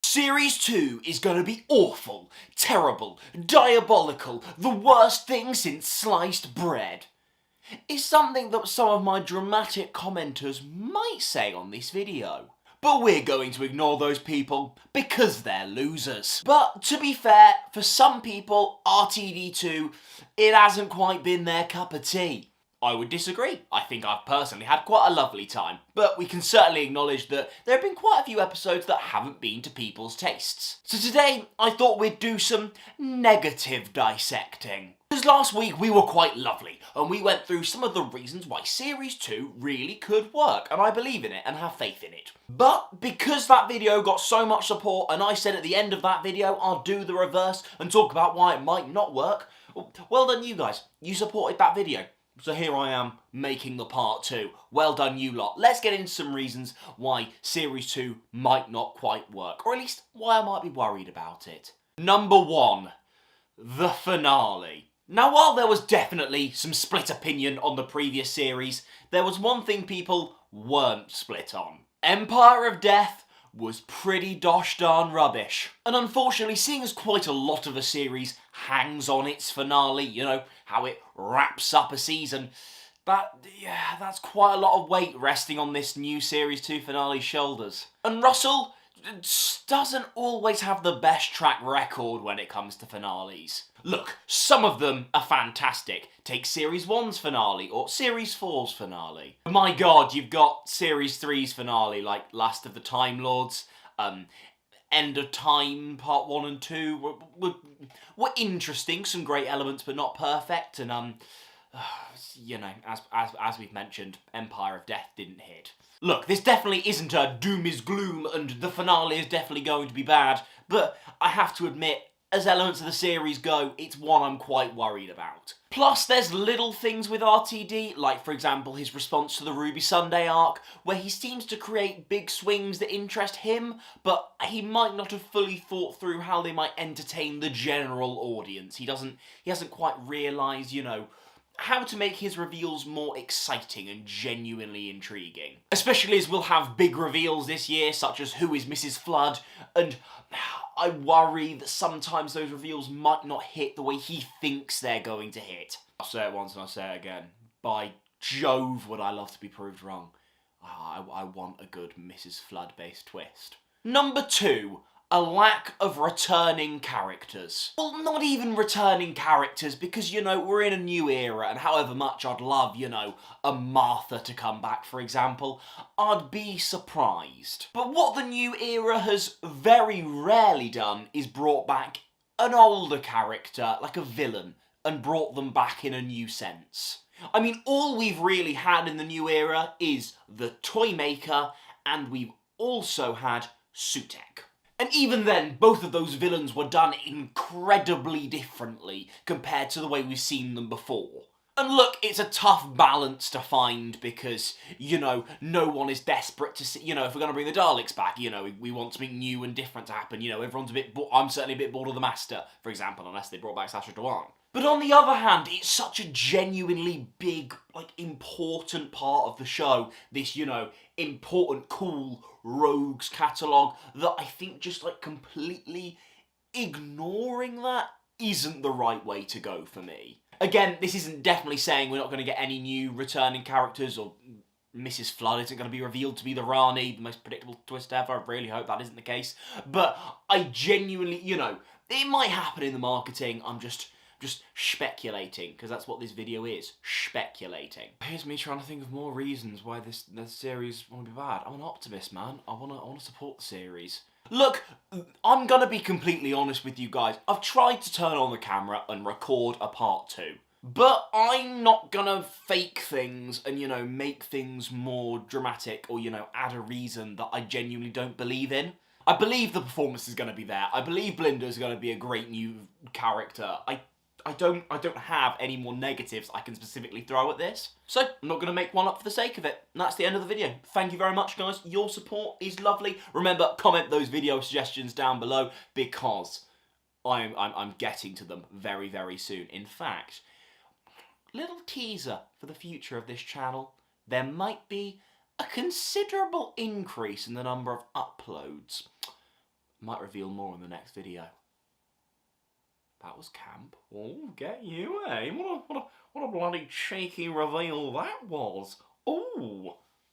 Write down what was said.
Series 2 is going to be awful, terrible, diabolical, the worst thing since sliced bread. Is something that some of my dramatic commenters might say on this video. But we're going to ignore those people because they're losers. But to be fair, for some people, RTD2, it hasn't quite been their cup of tea. I would disagree. I think I've personally had quite a lovely time. But we can certainly acknowledge that there have been quite a few episodes that haven't been to people's tastes. So today, I thought we'd do some negative dissecting. Because last week we were quite lovely, and we went through some of the reasons why Series 2 really could work, and I believe in it and have faith in it. But because that video got so much support, and I said at the end of that video I'll do the reverse and talk about why it might not work, well done you guys, you supported that video. So here I am, making the part 2. Well done you lot. Let's get into some reasons why Series 2 might not quite work, or at least why I might be worried about it. Number 1, the finale. Now, while there was definitely some split opinion on the previous series, there was one thing people weren't split on. Empire of Death was pretty gosh darn rubbish. And unfortunately, seeing as quite a lot of the series hangs on its finale, you know, how it wraps up a season, that's quite a lot of weight resting on this new Series 2 finale's shoulders. And Russel doesn't always have the best track record when it comes to finales. Look, some of them are fantastic. Take Series 1's finale or Series 4's finale. My god, you've got Series 3's finale, like Last of the Time Lords, End of Time Part 1 and 2 were interesting, some great elements but not perfect, and you know, as we've mentioned, Empire of Death didn't hit. Look, this definitely isn't a doom is gloom and the finale is definitely going to be bad, but I have to admit, as elements of the series go, it's one I'm quite worried about. Plus, there's little things with RTD, like for example his response to the Ruby Sunday arc, where he seems to create big swings that interest him, but he might not have fully thought through how they might entertain the general audience. He hasn't quite realised, you know, how to make his reveals more exciting and genuinely intriguing. Especially as we'll have big reveals this year, such as who is Mrs. Flood, and I worry that sometimes those reveals might not hit the way he thinks they're going to hit. I'll say it once and I'll say it again. By Jove, would I love to be proved wrong. I want a good Mrs. Flood-based twist. Number 2. A lack of returning characters. Well, not even returning characters, because, you know, we're in a new era, and however much I'd love, you know, a Martha to come back, for example, I'd be surprised. But what the new era has very rarely done is brought back an older character, like a villain, and brought them back in a new sense. I mean, all we've really had in the new era is the Toymaker, and we've also had Sutek. And even then, both of those villains were done incredibly differently compared to the way we've seen them before. And look, it's a tough balance to find because, you know, no one is desperate to see, you know, if we're going to bring the Daleks back, you know, we want something new and different to happen, you know, everyone's a bit I'm certainly a bit bored of the Master, for example, unless they brought back Sacha Dhawan. But on the other hand, it's such a genuinely big, like, important part of the show, this, you know, important, cool rogues catalogue, that I think just, like, completely ignoring that isn't the right way to go for me. Again, this isn't definitely saying we're not going to get any new returning characters, or Mrs. Flood isn't going to be revealed to be the Rani, the most predictable twist ever. I really hope that isn't the case. But I genuinely, you know, it might happen in the marketing. I'm just speculating, because that's what this video is, speculating. Here's me trying to think of more reasons why this series won't be bad. I'm an optimist, man. I wanna support the series. Look, I'm gonna be completely honest with you guys. I've tried to turn on the camera and record a part 2. But I'm not gonna fake things and, you know, make things more dramatic or, you know, add a reason that I genuinely don't believe in. I believe the performance is gonna be there. I believe Blinder's gonna be a great new character. I don't have any more negatives I can specifically throw at this. So, I'm not going to make one up for the sake of it. And that's the end of the video. Thank you very much, guys. Your support is lovely. Remember, comment those video suggestions down below, because I'm getting to them very, very soon. In fact, little teaser for the future of this channel. There might be a considerable increase in the number of uploads. Might reveal more in the next video. That was camp. Oh, get you, eh? What a bloody cheeky reveal that was. Oh.